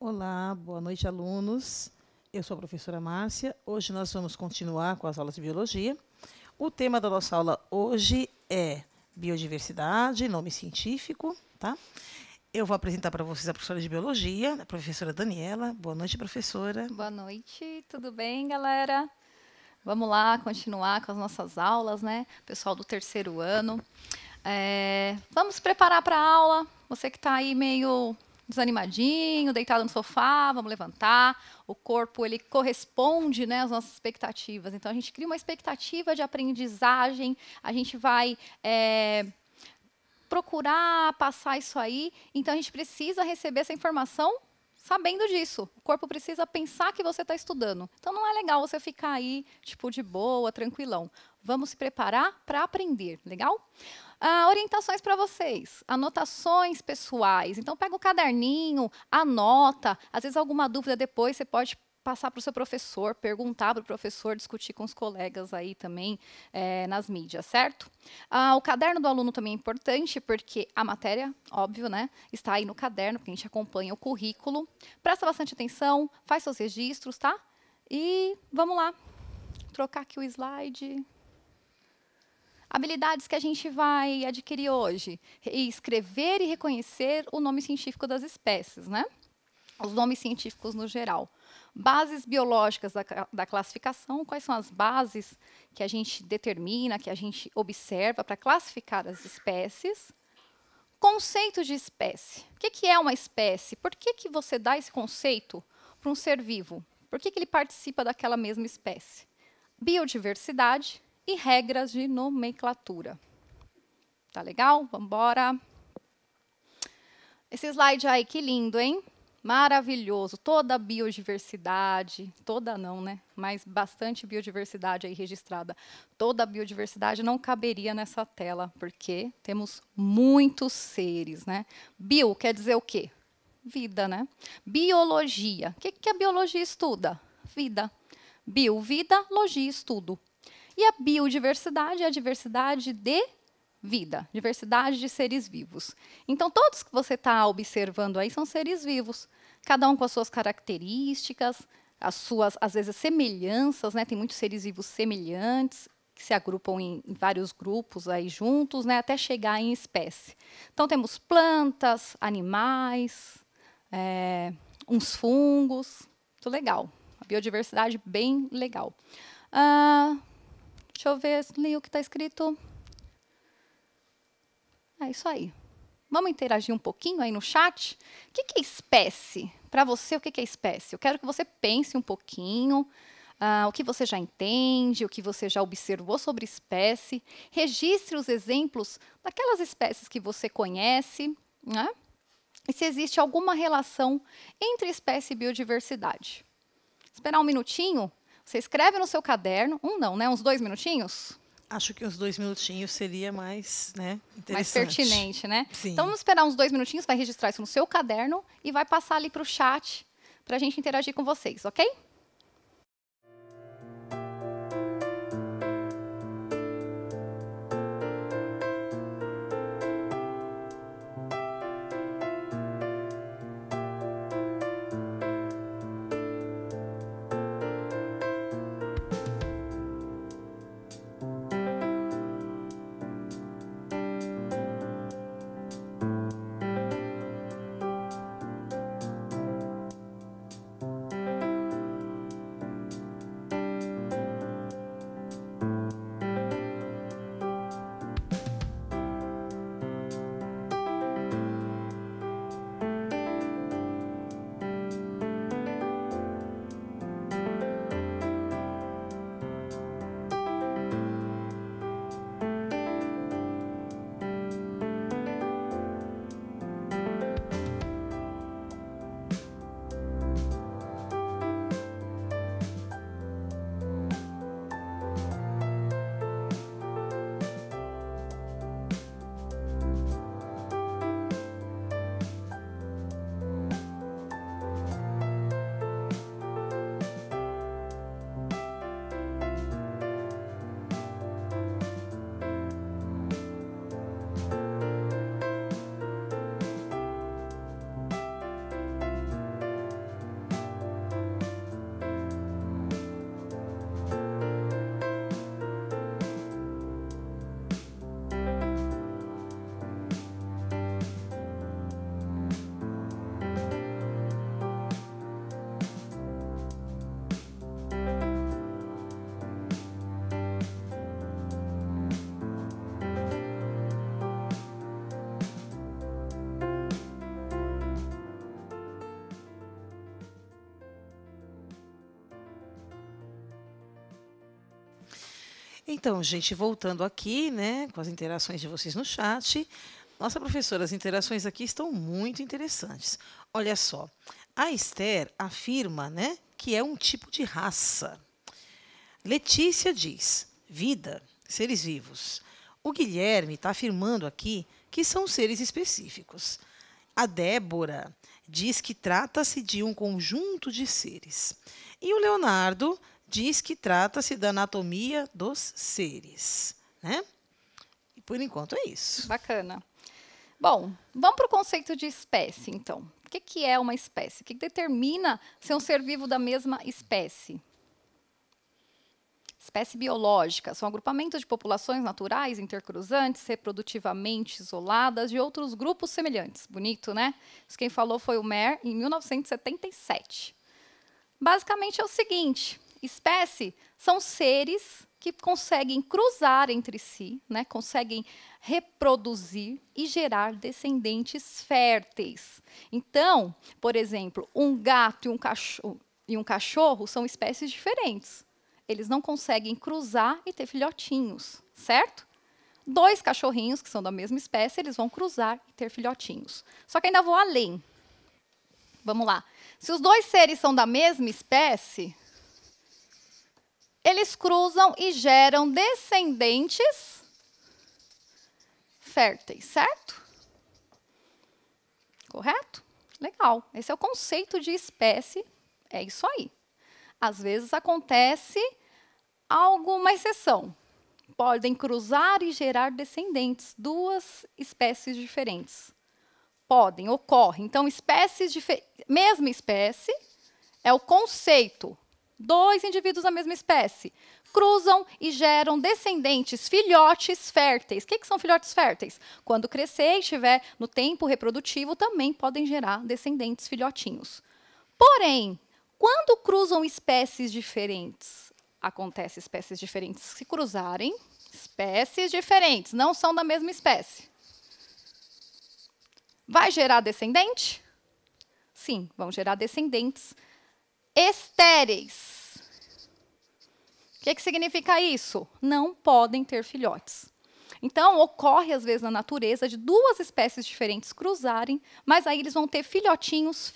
Olá, boa noite, alunos. Eu sou a professora Márcia. Hoje nós vamos continuar com as aulas de biologia. O tema da nossa aula hoje é biodiversidade, nome científico, tá? Eu vou apresentar para vocês a professora de biologia, a professora Daniela. Boa noite, professora. Boa noite, tudo bem, galera? Vamos lá continuar com as nossas aulas, né? Pessoal do terceiro ano. Vamos se preparar para a aula. Você que está aí meio desanimadinho, deitado no sofá, vamos levantar. O corpo, ele corresponde, né, às nossas expectativas. Então, a gente cria uma expectativa de aprendizagem, a gente vai procurar passar isso aí. Então, a gente precisa receber essa informação sabendo disso. O corpo precisa pensar que você está estudando. Então, não é legal você ficar aí, tipo, de boa, tranquilão. Vamos se preparar para aprender, legal? Orientações para vocês, anotações pessoais. Então, pega o caderninho, anota. Às vezes, alguma dúvida depois você pode passar para o seu professor, perguntar para o professor, discutir com os colegas aí também nas mídias, certo? O caderno do aluno também é importante, porque a matéria, óbvio, né, está aí no caderno, porque a gente acompanha o currículo. Presta bastante atenção, faz seus registros, tá? E vamos lá, trocar aqui o slide. Habilidades que a gente vai adquirir hoje: escrever e reconhecer o nome científico das espécies, né? Os nomes científicos no geral. Bases biológicas da classificação, quais são as bases que a gente determina, que a gente observa para classificar as espécies. Conceito de espécie. O que é uma espécie? Por que você dá esse conceito para um ser vivo? Por que ele participa daquela mesma espécie? Biodiversidade e regras de nomenclatura. Tá legal? Vamos embora. Esse slide aí, que lindo, hein? Maravilhoso. Toda a biodiversidade, toda não, né? Mas bastante biodiversidade aí registrada. Toda a biodiversidade não caberia nessa tela, porque temos muitos seres, né? Bio quer dizer o quê? Vida, né? Biologia. O que a biologia estuda? Vida. Bio, vida, logia, estudo. E a biodiversidade é a diversidade de vida, diversidade de seres vivos. Então, todos que você está observando aí são seres vivos, cada um com as suas características, as suas, às vezes, semelhanças, né? Tem muitos seres vivos semelhantes, que se agrupam em vários grupos aí juntos, né? Até chegar em espécie. Então, temos plantas, animais, uns fungos, muito legal. A biodiversidade bem legal. Deixa eu ver ali o que está escrito. É isso aí. Vamos interagir um pouquinho aí no chat? O que é espécie? Para você, o que é espécie? Eu quero que você pense um pouquinho, o que você já entende, o que você já observou sobre espécie. Registre os exemplos daquelas espécies que você conhece, né? E se existe alguma relação entre espécie e biodiversidade. Esperar um minutinho, você escreve no seu caderno, não, né? Uns 2 minutinhos? Acho que uns 2 minutinhos seria mais, né, Mais interessante. pertinente, né? Então Sim. vamos esperar uns 2 minutinhos, vai registrar isso no seu caderno e vai passar ali para o chat para a gente interagir com vocês, ok? Então, gente, voltando aqui, né, com as interações de vocês no chat. Nossa, professora, as interações aqui estão muito interessantes. Olha só, a Esther afirma, né, que é um tipo de raça. Letícia diz, vida, seres vivos. O Guilherme está afirmando aqui que são seres específicos. A Débora diz que trata-se de um conjunto de seres. E o Leonardo diz que trata-se da anatomia dos seres, né? E por enquanto é isso. Bacana. Bom, vamos para o conceito de espécie, então. O que é uma espécie? O que determina ser um ser vivo da mesma espécie? Espécie biológica são agrupamentos de populações naturais intercruzantes, reprodutivamente isoladas de outros grupos semelhantes. Bonito, né? Isso quem falou foi o Mer, em 1977. Basicamente é o seguinte, espécie são seres que conseguem cruzar entre si, né? Conseguem reproduzir e gerar descendentes férteis. Então, por exemplo, um gato e um cachorro são espécies diferentes. Eles não conseguem cruzar e ter filhotinhos, certo? 2 cachorrinhos, que são da mesma espécie, eles vão cruzar e ter filhotinhos. Só que ainda vou além. Vamos lá. Se os 2 seres são da mesma espécie, eles cruzam e geram descendentes férteis, certo? Correto? Legal. Esse é o conceito de espécie. É isso aí. Às vezes acontece alguma exceção. Podem cruzar e gerar descendentes, 2 espécies diferentes. Podem, ocorre. Então, mesma espécie é o conceito. 2 indivíduos da mesma espécie cruzam e geram descendentes, filhotes férteis. O que são filhotes férteis? Quando crescer e estiver no tempo reprodutivo, também podem gerar descendentes, filhotinhos. Porém, quando cruzam espécies diferentes, acontece espécies diferentes se cruzarem, espécies diferentes, não são da mesma espécie. Vai gerar descendente? Sim, vão gerar descendentes estéreis. O que significa isso? Não podem ter filhotes. Então, ocorre, às vezes, na natureza, de 2 espécies diferentes cruzarem, mas aí eles vão ter filhotinhos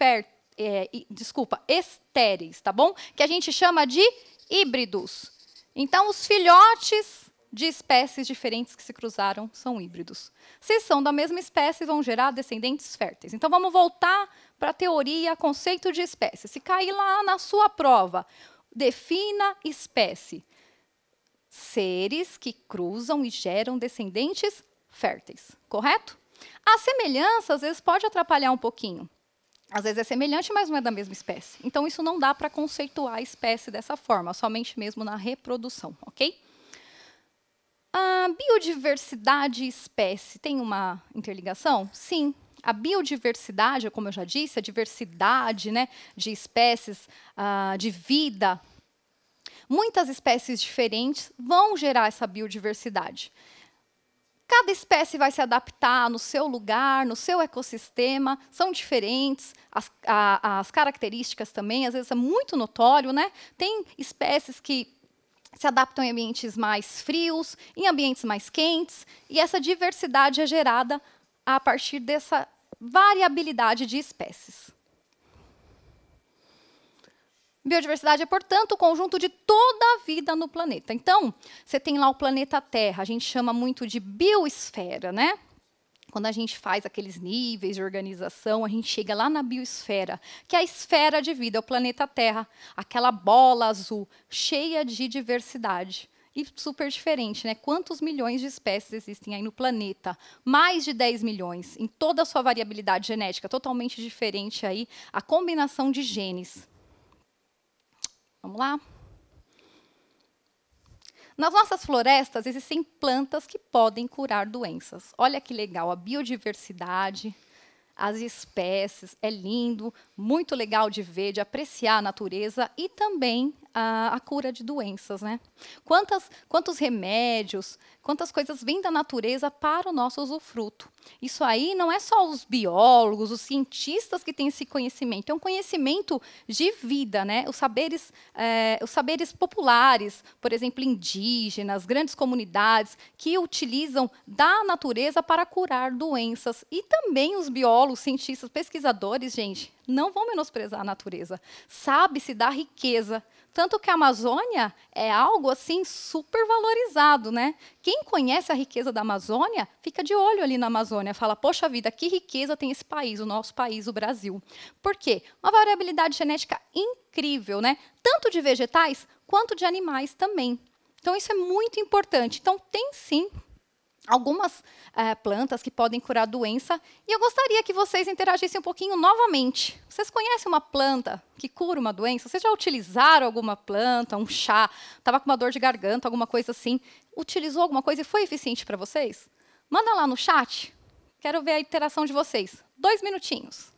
estéreis, tá bom? Que a gente chama de híbridos. Então, os filhotes de espécies diferentes que se cruzaram são híbridos. Se são da mesma espécie, vão gerar descendentes férteis. Então, vamos voltar para a teoria, conceito de espécie. Se cair lá na sua prova, defina espécie. Seres que cruzam e geram descendentes férteis, correto? A semelhança, às vezes, pode atrapalhar um pouquinho. Às vezes é semelhante, mas não é da mesma espécie. Então, isso não dá para conceituar a espécie dessa forma, somente mesmo na reprodução, ok? A biodiversidade e espécie tem uma interligação? Sim. A biodiversidade, como eu já disse, a diversidade, né, de espécies, de vida. Muitas espécies diferentes vão gerar essa biodiversidade. Cada espécie vai se adaptar no seu lugar, no seu ecossistema, são diferentes, as características também, às vezes é muito notório, né? Tem espécies que se adaptam em ambientes mais frios, em ambientes mais quentes, e essa diversidade é gerada a partir dessa variabilidade de espécies. Biodiversidade é, portanto, o conjunto de toda a vida no planeta. Então, você tem lá o planeta Terra, a gente chama muito de biosfera, né? Quando a gente faz aqueles níveis de organização, a gente chega lá na biosfera, que é a esfera de vida, é o planeta Terra, aquela bola azul, cheia de diversidade. E super diferente, né? Quantos milhões de espécies existem aí no planeta? Mais de 10 milhões, em toda a sua variabilidade genética, totalmente diferente aí, a combinação de genes. Vamos lá? Nas nossas florestas existem plantas que podem curar doenças. Olha que legal, a biodiversidade, as espécies, é lindo, muito legal de ver, de apreciar a natureza e também a cura de doenças, né? Quantos remédios, quantas coisas vêm da natureza para o nosso usufruto. Isso aí não é só os biólogos, os cientistas que têm esse conhecimento, é um conhecimento de vida, né? Os saberes populares, por exemplo, indígenas, grandes comunidades, que utilizam da natureza para curar doenças. E também os biólogos, cientistas, pesquisadores, gente, não vão menosprezar a natureza. Sabe-se da riqueza. Tanto que a Amazônia é algo assim super valorizado, né? Quem conhece a riqueza da Amazônia, fica de olho ali na Amazônia, fala, poxa vida, que riqueza tem esse país, o nosso país, o Brasil. Por quê? Uma variabilidade genética incrível, né? Tanto de vegetais quanto de animais também. Então, isso é muito importante. Então, tem sim algumas plantas que podem curar doença. E eu gostaria que vocês interagissem um pouquinho novamente. Vocês conhecem uma planta que cura uma doença? Vocês já utilizaram alguma planta, um chá? Estava com uma dor de garganta, alguma coisa assim. Utilizou alguma coisa e foi eficiente para vocês? Manda lá no chat. Quero ver a interação de vocês. 2 minutinhos.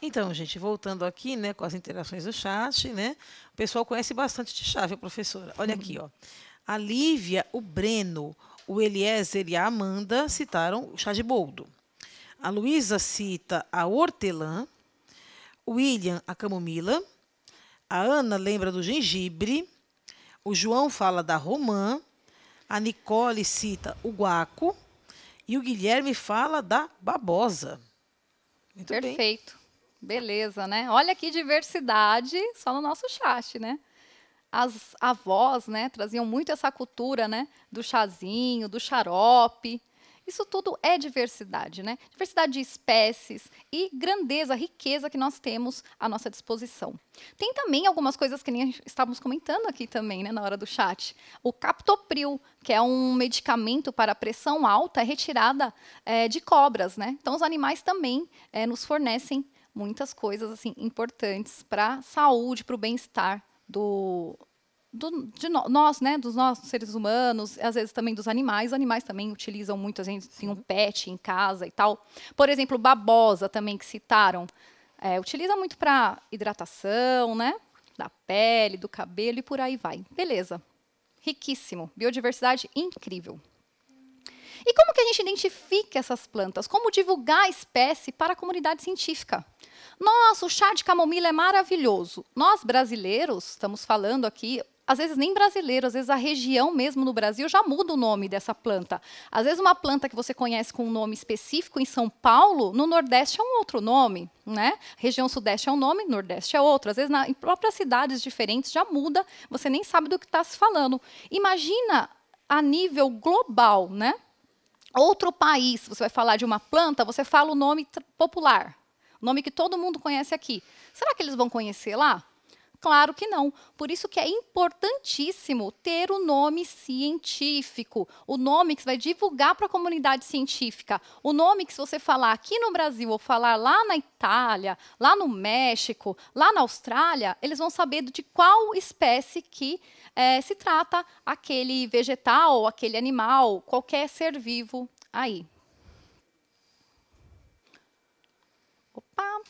Então, gente, voltando aqui, né, com as interações do chat, né, o pessoal conhece bastante de chá, viu, professora? Olha aqui, ó. A Lívia, o Breno, o Eliezer e a Amanda citaram o chá de boldo. A Luísa cita a hortelã, o William, a camomila, a Ana lembra do gengibre, o João fala da romã, a Nicole cita o guaco e o Guilherme fala da babosa. Muito perfeito. Bem. Beleza, né? Olha que diversidade só no nosso chat, né? As avós, né, traziam muito essa cultura, né, do chazinho, do xarope. Isso tudo é diversidade, né? Diversidade de espécies e grandeza, riqueza que nós temos à nossa disposição. Tem também algumas coisas que nem estávamos comentando aqui também, né, na hora do chat. O captopril, que é um medicamento para pressão alta, é retirada de cobras, né? Então, os animais também nos fornecem muitas coisas assim importantes para a saúde, para o bem-estar de nós, né, dos nossos seres humanos, às vezes também dos animais. Os animais também utilizam muito, a gente tem um pet em casa e tal. Por exemplo, babosa também, que citaram, utiliza muito para hidratação, né, da pele, do cabelo e por aí vai. Beleza. Riquíssimo. Biodiversidade incrível. E como que a gente identifica essas plantas? Como divulgar a espécie para a comunidade científica? Nossa, o chá de camomila é maravilhoso. Nós, brasileiros, estamos falando aqui, às vezes nem brasileiro, às vezes a região mesmo no Brasil já muda o nome dessa planta. Às vezes uma planta que você conhece com um nome específico em São Paulo, no Nordeste é um outro nome, né? Região Sudeste é um nome, Nordeste é outro. Às vezes em próprias cidades diferentes já muda, você nem sabe do que está se falando. Imagina a nível global, né? Outro país, você vai falar de uma planta, você fala o nome popular, o nome que todo mundo conhece aqui. Será que eles vão conhecer lá? Claro que não. Por isso que é importantíssimo ter o nome científico, o nome que você vai divulgar para a comunidade científica, o nome que se você falar aqui no Brasil ou falar lá na Itália, lá no México, lá na Austrália, eles vão saber de qual espécie que se trata aquele vegetal, aquele animal, qualquer ser vivo aí. Opa!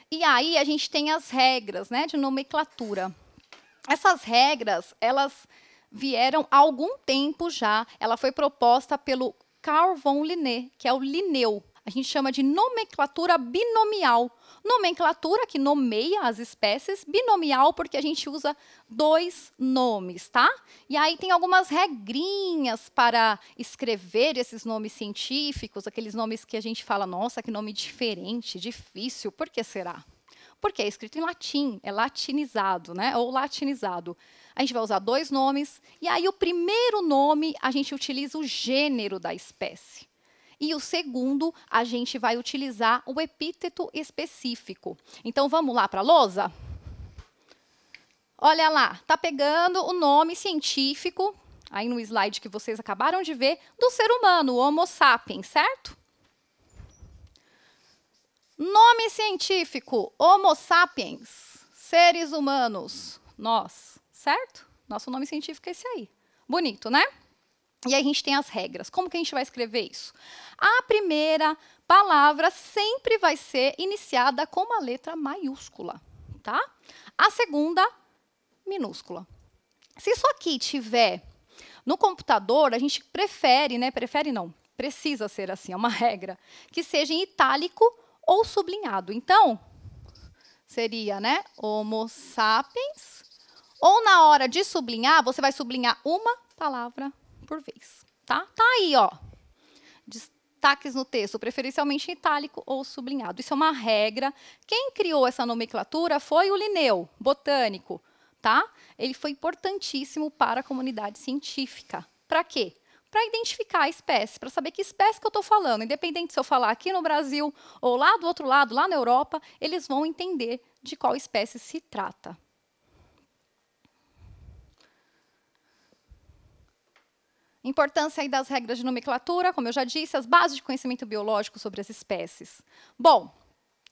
E aí a gente tem as regras, né, de nomenclatura. Essas regras, elas vieram há algum tempo já. Ela foi proposta pelo Carl von Linné, que é o Linneu. A gente chama de nomenclatura binomial. Nomenclatura que nomeia as espécies, binomial porque a gente usa 2 nomes, tá? E aí tem algumas regrinhas para escrever esses nomes científicos, aqueles nomes que a gente fala, nossa, que nome diferente, difícil, por que será? Porque é escrito em latim, é latinizado, né? Ou latinizado. A gente vai usar 2 nomes, e aí o primeiro nome a gente utiliza o gênero da espécie. E o segundo, a gente vai utilizar o epíteto específico. Então, vamos lá para a lousa? Olha lá, está pegando o nome científico, aí no slide que vocês acabaram de ver, do ser humano, o Homo sapiens, certo? Nome científico, Homo sapiens, seres humanos, nós, certo? Nosso nome científico é esse aí. Bonito, né? E aí a gente tem as regras. Como que a gente vai escrever isso? A primeira palavra sempre vai ser iniciada com uma letra maiúscula, tá? A segunda, minúscula. Se isso aqui tiver no computador, a gente prefere, né? Prefere não, precisa ser assim, é uma regra, que seja em itálico ou sublinhado. Então, seria, né, Homo sapiens, ou na hora de sublinhar, você vai sublinhar uma palavra por vez, tá? Tá aí, ó. Destaques no texto, preferencialmente em itálico ou sublinhado. Isso é uma regra. Quem criou essa nomenclatura foi o Linneu, botânico, tá? Ele foi importantíssimo para a comunidade científica. Para quê? Para identificar a espécie, para saber que espécie que eu estou falando. Independente se eu falar aqui no Brasil ou lá do outro lado, lá na Europa, eles vão entender de qual espécie se trata. Importância aí das regras de nomenclatura, como eu já disse, as bases de conhecimento biológico sobre as espécies. Bom,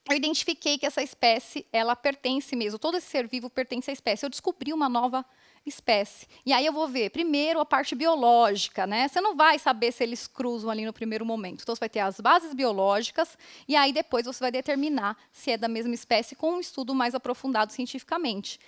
eu identifiquei que essa espécie, ela pertence mesmo, todo esse ser vivo pertence à espécie. Eu descobri uma nova espécie. E aí eu vou ver, primeiro, a parte biológica, né? Você não vai saber se eles cruzam ali no primeiro momento. Então, você vai ter as bases biológicas, e aí depois você vai determinar se é da mesma espécie com um estudo mais aprofundado cientificamente.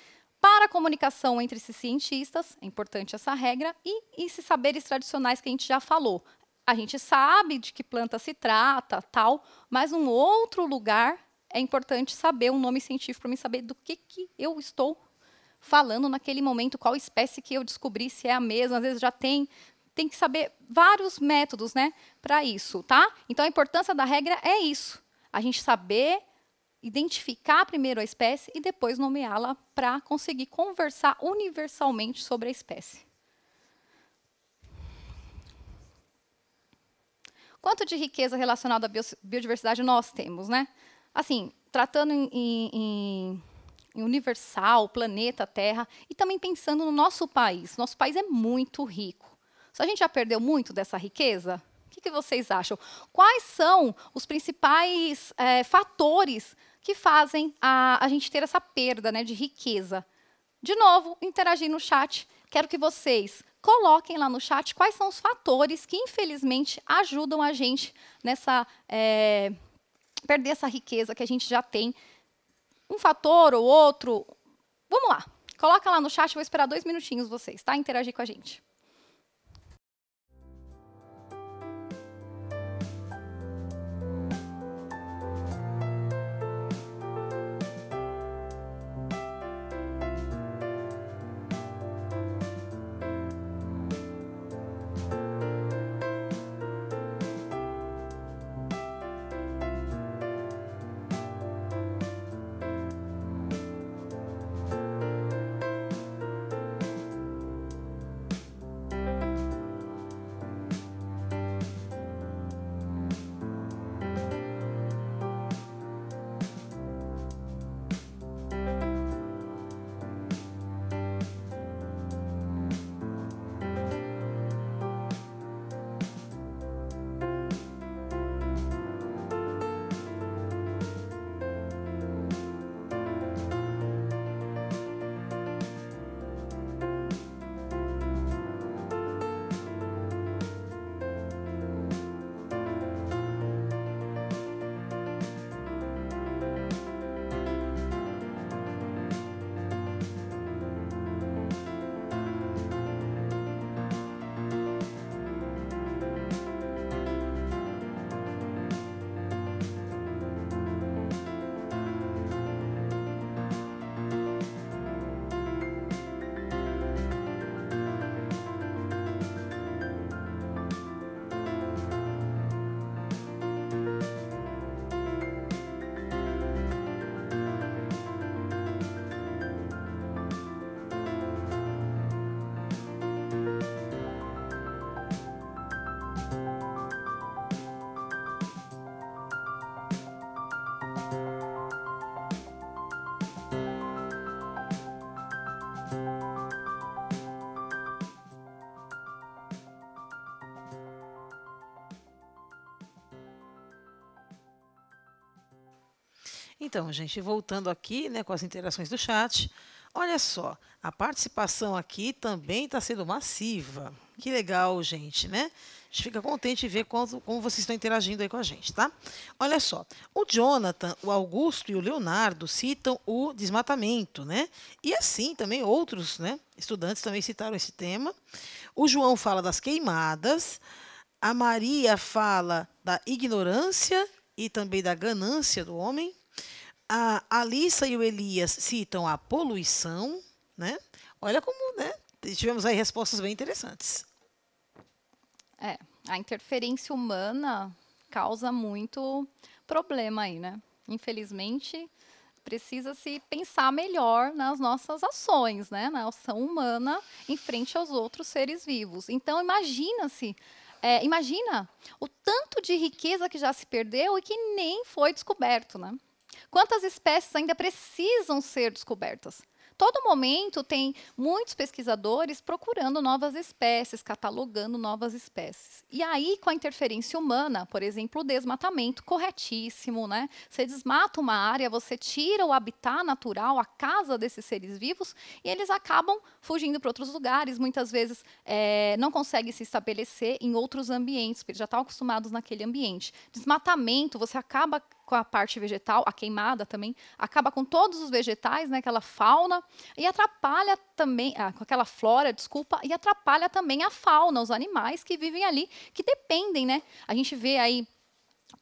Para a comunicação entre esses cientistas, é importante essa regra, e esses saberes tradicionais que a gente já falou. A gente sabe de que planta se trata, tal, mas num outro lugar é importante saber um nome científico para mim saber do que eu estou falando naquele momento, qual espécie que eu descobri, se é a mesma, às vezes já tem que saber vários métodos, né, para isso, tá? Então, a importância da regra é isso, a gente saber identificar primeiro a espécie e depois nomeá-la para conseguir conversar universalmente sobre a espécie. Quanto de riqueza relacionada à biodiversidade nós temos, né? Assim, tratando em universal, planeta, Terra, e também pensando no nosso país. Nosso país é muito rico. Se a gente já perdeu muito dessa riqueza, o que vocês acham? Quais são os principais fatores que fazem a gente ter essa perda, né, de riqueza? De novo, interagir no chat. Quero que vocês coloquem lá no chat quais são os fatores que, infelizmente, ajudam a gente nessa perder essa riqueza que a gente já tem. Um fator ou outro. Vamos lá. Coloca lá no chat, vou esperar 2 minutinhos vocês, tá? Interagir com a gente. Então, gente, voltando aqui, né, com as interações do chat, olha só, a participação aqui também está sendo massiva. Que legal, gente, né? A gente fica contente de ver como vocês estão interagindo aí com a gente, tá? Olha só, o Jonathan, o Augusto e o Leonardo citam o desmatamento, né? E assim também outros, né, estudantes também citaram esse tema. O João fala das queimadas, a Maria fala da ignorância e também da ganância do homem. A Alissa e o Elias citam a poluição, né? Olha como, né? Tivemos aí respostas bem interessantes. A interferência humana causa muito problema aí, né? Infelizmente, precisa se pensar melhor nas nossas ações, né? Na ação humana em frente aos outros seres vivos. Então, imagina o tanto de riqueza que já se perdeu e que nem foi descoberto, né? Quantas espécies ainda precisam ser descobertas? Todo momento tem muitos pesquisadores procurando novas espécies, catalogando novas espécies. E aí, com a interferência humana, por exemplo, o desmatamento, corretíssimo, né? Você desmata uma área, você tira o habitat natural, a casa desses seres vivos, e eles acabam fugindo para outros lugares, muitas vezes não conseguem se estabelecer em outros ambientes, porque eles já estão acostumados naquele ambiente. Desmatamento, você acaba com a parte vegetal, a queimada também, acaba com todos os vegetais, né, aquela fauna, e atrapalha também, com aquela flora, desculpa, e atrapalha também a fauna, os animais que vivem ali, que dependem, né? A gente vê aí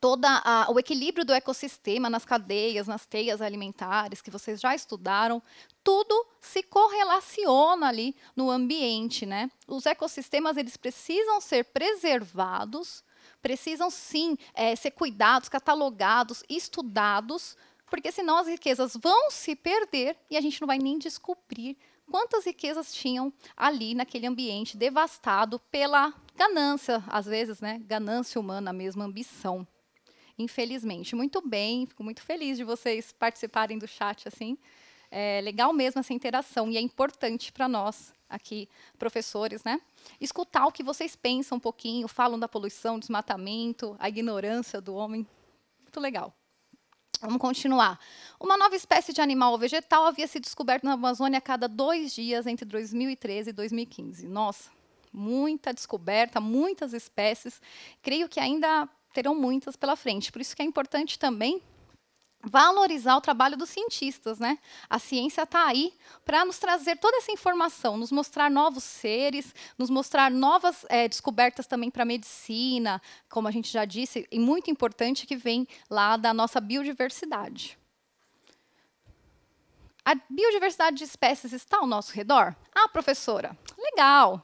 todo o equilíbrio do ecossistema nas cadeias, nas teias alimentares, que vocês já estudaram, tudo se correlaciona ali no ambiente, né? Os ecossistemas, eles precisam ser preservados, precisam sim ser cuidados, catalogados, estudados, porque senão as riquezas vão se perder e a gente não vai nem descobrir quantas riquezas tinham ali naquele ambiente devastado pela ganância, às vezes, né? Ganância humana mesmo, ambição. Infelizmente. Muito bem, fico muito feliz de vocês participarem do chat assim. É legal mesmo essa interação e é importante para nós aqui, professores, né? Escutar o que vocês pensam um pouquinho, falam da poluição, desmatamento, a ignorância do homem. Muito legal. Vamos continuar. Uma nova espécie de animal ou vegetal havia sido descoberta na Amazônia a cada 2 dias entre 2013 e 2015. Nossa, muita descoberta, muitas espécies. Creio que ainda terão muitas pela frente. Por isso que é importante também valorizar o trabalho dos cientistas, né? A ciência está aí para nos trazer toda essa informação, nos mostrar novos seres, nos mostrar novas descobertas também para a medicina, como a gente já disse, e muito importante que vem lá da nossa biodiversidade. A biodiversidade de espécies está ao nosso redor? Ah, professora, legal.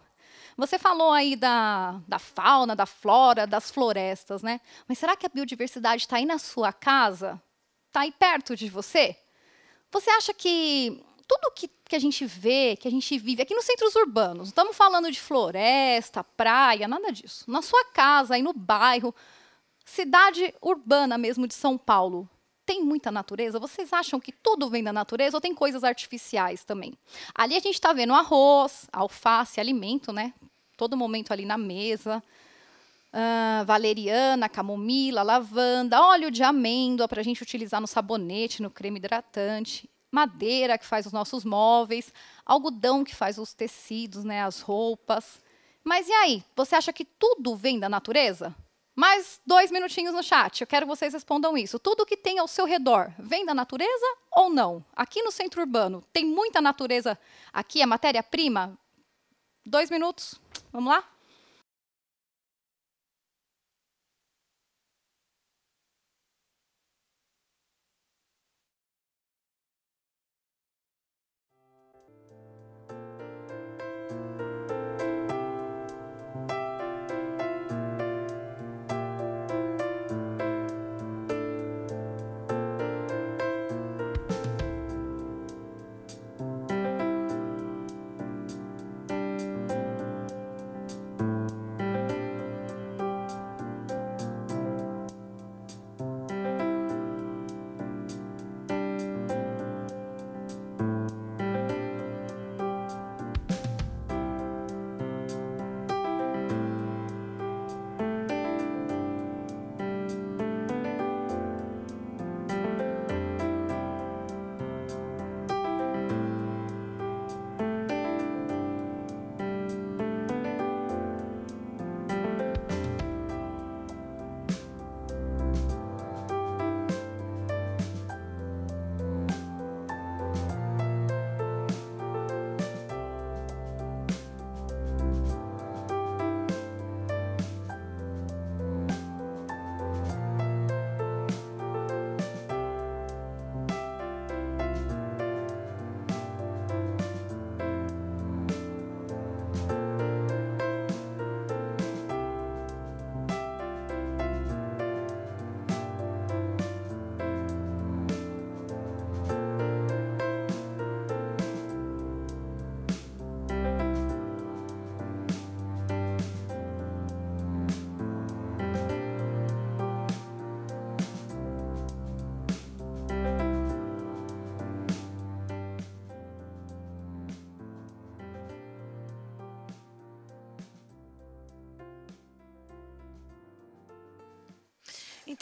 Você falou aí da fauna, da flora, das florestas, né? Mas será que a biodiversidade está aí na sua casa? Está aí perto de você? Você acha que tudo que a gente vê, que a gente vive aqui nos centros urbanos, não estamos falando de floresta, praia, nada disso. Na sua casa, aí no bairro, cidade urbana mesmo de São Paulo, tem muita natureza? Vocês acham que tudo vem da natureza ou tem coisas artificiais também? Ali a gente está vendo arroz, alface, alimento, né? Todo momento ali na mesa. Valeriana, camomila, lavanda, óleo de amêndoa para a gente utilizar no sabonete, no creme hidratante, madeira que faz os nossos móveis, algodão que faz os tecidos, né, as roupas. Mas e aí, você acha que tudo vem da natureza? Mais 2 minutinhos no chat, eu quero que vocês respondam isso. Tudo que tem ao seu redor vem da natureza ou não? Aqui no centro urbano, tem muita natureza aqui, a matéria-prima? 2 minutos, vamos lá?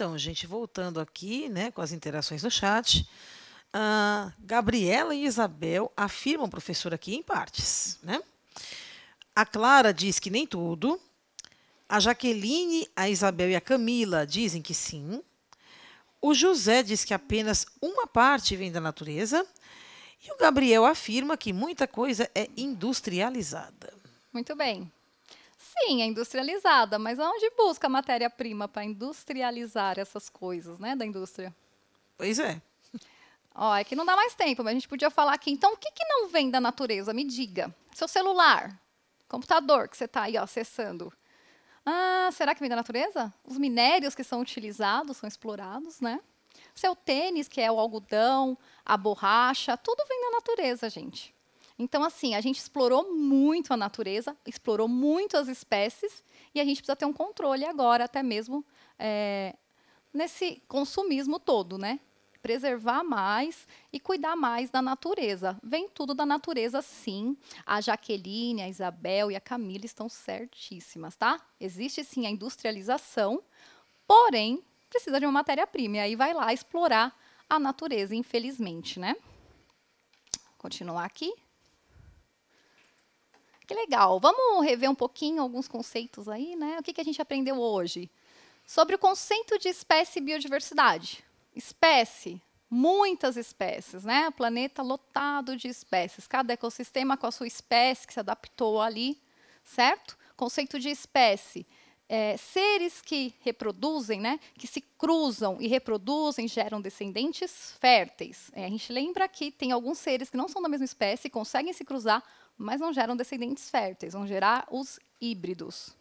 Então, gente, voltando aqui, né, com as interações no chat, Gabriela e Isabel afirmam, professor, aqui em partes, né? A Clara diz que nem tudo. A Jaqueline, a Isabel e a Camila dizem que sim. O José diz que apenas uma parte vem da natureza. E o Gabriel afirma que muita coisa é industrializada. Muito bem. Sim, é industrializada, mas aonde busca a matéria-prima para industrializar essas coisas, né, da indústria? Pois é. Ó, é que não dá mais tempo, mas a gente podia falar aqui. Então, o que que não vem da natureza? Me diga. Seu celular, computador que você está aí ó, acessando. Ah, será que vem da natureza? Os minérios que são utilizados, são explorados, né? Seu tênis, que é o algodão, a borracha, tudo vem da natureza, gente. Então, assim, a gente explorou muito a natureza, explorou muito as espécies, e a gente precisa ter um controle agora, até mesmo nesse consumismo todo, né? Preservar mais e cuidar mais da natureza. Vem tudo da natureza, sim. A Jaqueline, a Isabel e a Camila estão certíssimas, tá? Existe, sim, a industrialização, porém, precisa de uma matéria-prima. E aí vai lá explorar a natureza, infelizmente, né? Continuar aqui. Que legal. Vamos rever um pouquinho alguns conceitos aí, né? O que que a gente aprendeu hoje? Sobre o conceito de espécie e biodiversidade. Espécie, muitas espécies, né? O planeta lotado de espécies. Cada ecossistema com a sua espécie que se adaptou ali, certo? Conceito de espécie. Seres que reproduzem, né? Que se cruzam e reproduzem, geram descendentes férteis. A gente lembra que tem alguns seres que não são da mesma espécie, conseguem se cruzar, mas não geram descendentes férteis, vão gerar os híbridos.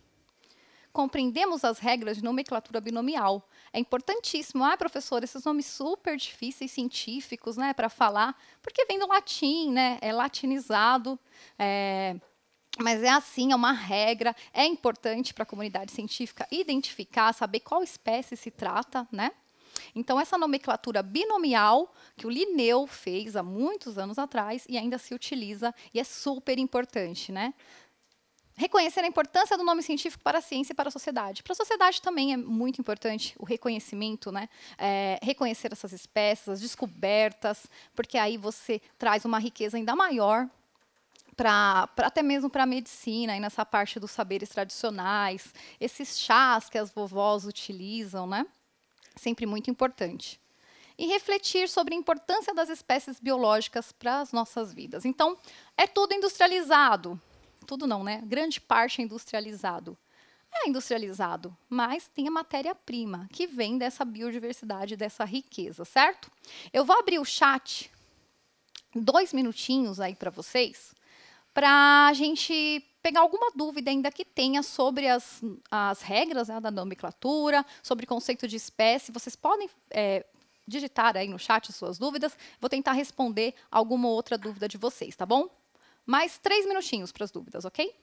Compreendemos as regras de nomenclatura binomial. É importantíssimo. Ah, professor, esses nomes super difíceis científicos, né, para falar, porque vem do latim, né, é latinizado, mas é assim, é uma regra. É importante para a comunidade científica identificar, saber qual espécie se trata, né? Então, essa nomenclatura binomial que o Linneu fez há muitos anos atrás e ainda se utiliza e é super importante, né? Reconhecer a importância do nome científico para a ciência e para a sociedade. Para a sociedade também é muito importante o reconhecimento, né? Reconhecer essas espécies, as descobertas, porque aí você traz uma riqueza ainda maior até mesmo para a medicina e nessa parte dos saberes tradicionais, esses chás que as vovós utilizam, né? Sempre muito importante. E refletir sobre a importância das espécies biológicas para as nossas vidas. Então, é tudo industrializado. Tudo não, né? Grande parte é industrializado. É industrializado, mas tem a matéria-prima, que vem dessa biodiversidade, dessa riqueza, certo? Eu vou abrir o chat 2 minutinhos aí para vocês, para a gente pegar alguma dúvida ainda que tenha sobre as regras, né, da nomenclatura, sobre o conceito de espécie. Vocês podem digitar aí no chat suas dúvidas. Vou tentar responder alguma outra dúvida de vocês, tá bom? Mais 3 minutinhos para as dúvidas, ok?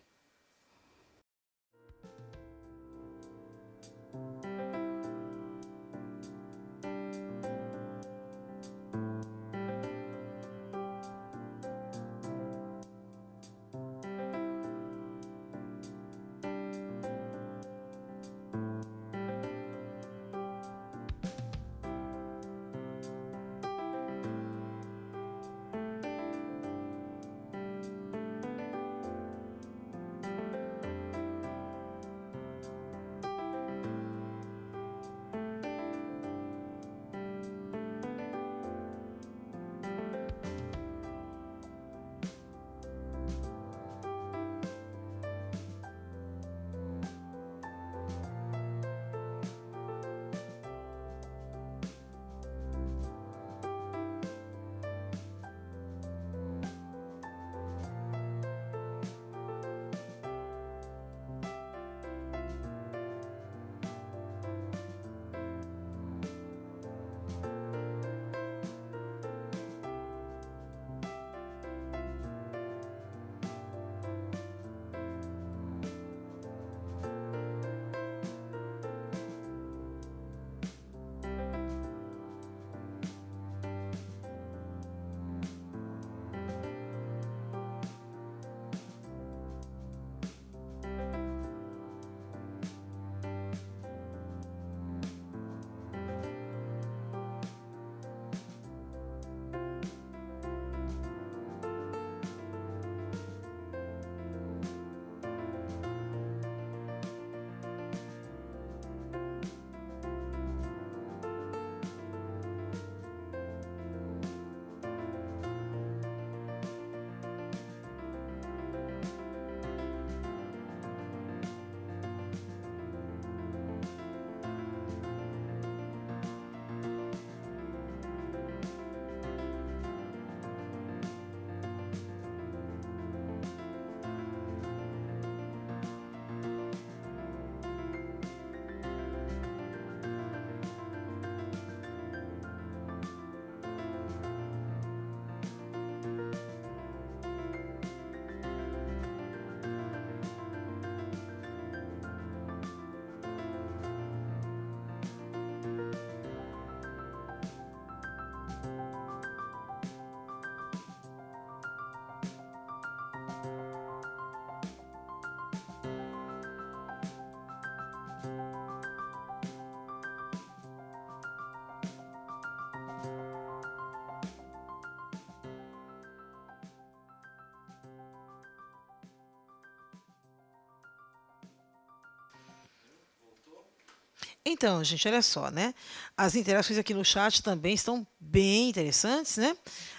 Então, gente, olha só, né? As interações aqui no chat também estão bem interessantes, né?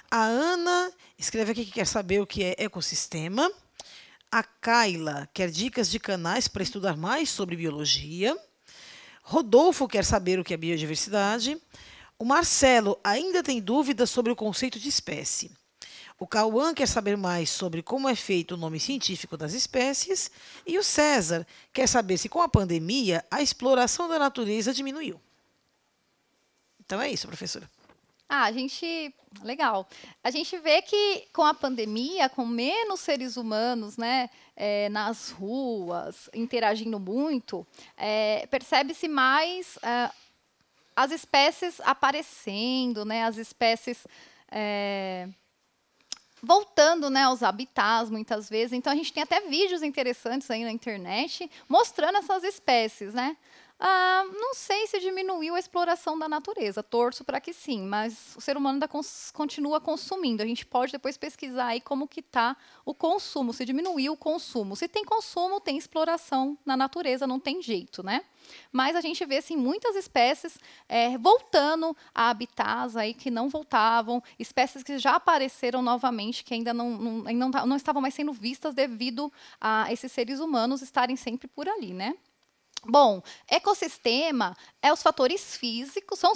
A Ana escreve aqui que quer saber o que é ecossistema. A Kaila quer dicas de canais para estudar mais sobre biologia. Rodolfo quer saber o que é biodiversidade. O Marcelo ainda tem dúvidas sobre o conceito de espécie. O Cauã quer saber mais sobre como é feito o nome científico das espécies. E o César quer saber se, com a pandemia, a exploração da natureza diminuiu. Então é isso, professora. Legal. A gente vê que com a pandemia, com menos seres humanos, né, nas ruas, interagindo muito, percebe-se mais as espécies aparecendo, né, as espécies voltando, né, aos habitats, muitas vezes. Então, a gente tem até vídeos interessantes aí na internet mostrando essas espécies, né? Não sei se diminuiu a exploração da natureza, torço para que sim, mas o ser humano ainda continua consumindo. A gente pode depois pesquisar aí como que está o consumo, se diminuiu o consumo. Se tem consumo, tem exploração na natureza, não tem jeito, né? Mas a gente vê, assim, muitas espécies voltando a habitats aí que não voltavam, espécies que já apareceram novamente, que ainda não estavam mais sendo vistas devido a esses seres humanos estarem sempre por ali, né? Bom, ecossistema é os fatores físicos, são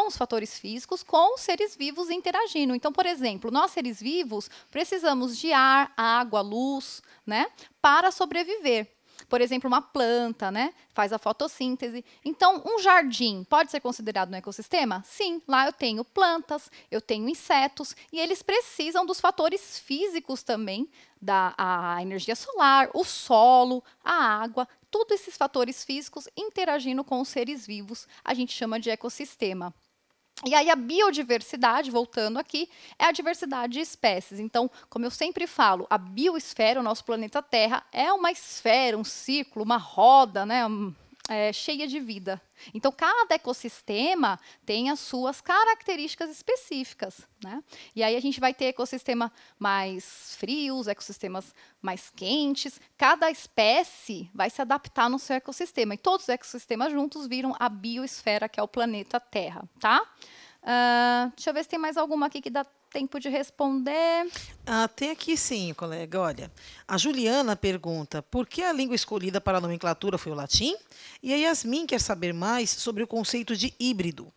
os fatores físicos com os seres vivos interagindo. Então, por exemplo, nós seres vivos precisamos de ar, água, luz, né, para sobreviver. Por exemplo, uma planta, né, faz a fotossíntese. Então, um jardim pode ser considerado um ecossistema? Sim, lá eu tenho plantas, eu tenho insetos, e eles precisam dos fatores físicos também, a energia solar, o solo, a água, todos esses fatores físicos interagindo com os seres vivos, a gente chama de ecossistema. E aí a biodiversidade, voltando aqui, é a diversidade de espécies. Então, como eu sempre falo, a biosfera, o nosso planeta Terra, é uma esfera, um círculo, uma roda, né, cheia de vida. Então, cada ecossistema tem as suas características específicas, né? E aí a gente vai ter ecossistemas mais frios, ecossistemas mais quentes. Cada espécie vai se adaptar no seu ecossistema. E todos os ecossistemas juntos viram a biosfera, que é o planeta Terra, tá? Deixa eu ver se tem mais alguma aqui que dá tempo de responder. Tem aqui sim, colega. Olha, a Juliana pergunta por que a língua escolhida para a nomenclatura foi o latim? E a Yasmin quer saber mais sobre o conceito de híbrido.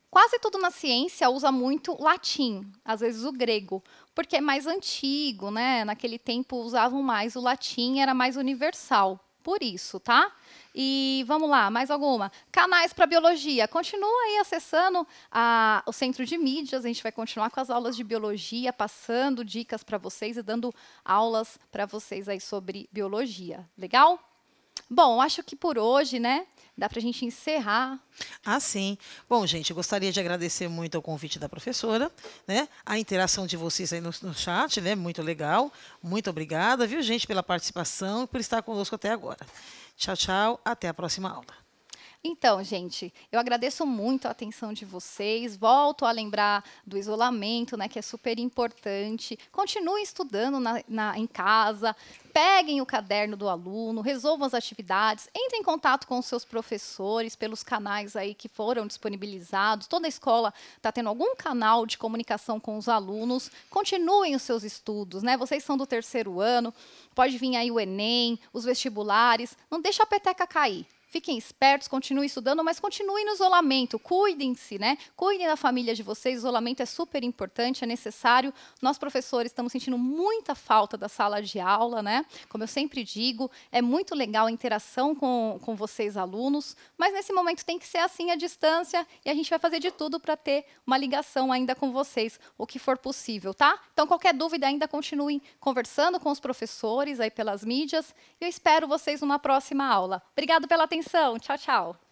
Quase tudo na ciência usa muito latim, às vezes o grego, porque é mais antigo, né? Naquele tempo usavam mais o latim, era mais universal. Por isso, tá? E vamos lá, mais alguma? Canais para biologia. Continua aí acessando o Centro de Mídias. A gente vai continuar com as aulas de biologia, passando dicas para vocês e dando aulas para vocês aí sobre biologia. Legal? Bom, acho que por hoje, né? Dá para a gente encerrar. Sim. Bom, gente, eu gostaria de agradecer muito ao convite da professora, né? A interação de vocês aí no chat, né? Muito legal. Muito obrigada, viu, gente, pela participação e por estar conosco até agora. Tchau, tchau. Até a próxima aula. Então, gente, eu agradeço muito a atenção de vocês. Volto a lembrar do isolamento, né, que é super importante. Continuem estudando em casa. Peguem o caderno do aluno, resolvam as atividades, entrem em contato com os seus professores pelos canais aí que foram disponibilizados. Toda escola está tendo algum canal de comunicação com os alunos. Continuem os seus estudos, né? Vocês são do 3º ano, pode vir aí o Enem, os vestibulares. Não deixa a peteca cair. Fiquem espertos, continuem estudando, mas continuem no isolamento. Cuidem-se, né? Cuidem da família de vocês. O isolamento é super importante, é necessário. Nós, professores, estamos sentindo muita falta da sala de aula, né? Como eu sempre digo, é muito legal a interação com vocês, alunos, mas nesse momento tem que ser assim à distância e a gente vai fazer de tudo para ter uma ligação ainda com vocês, o que for possível, tá? Então, qualquer dúvida, ainda continuem conversando com os professores aí pelas mídias. Eu espero vocês numa próxima aula. Obrigado pela atenção. Tchau, tchau.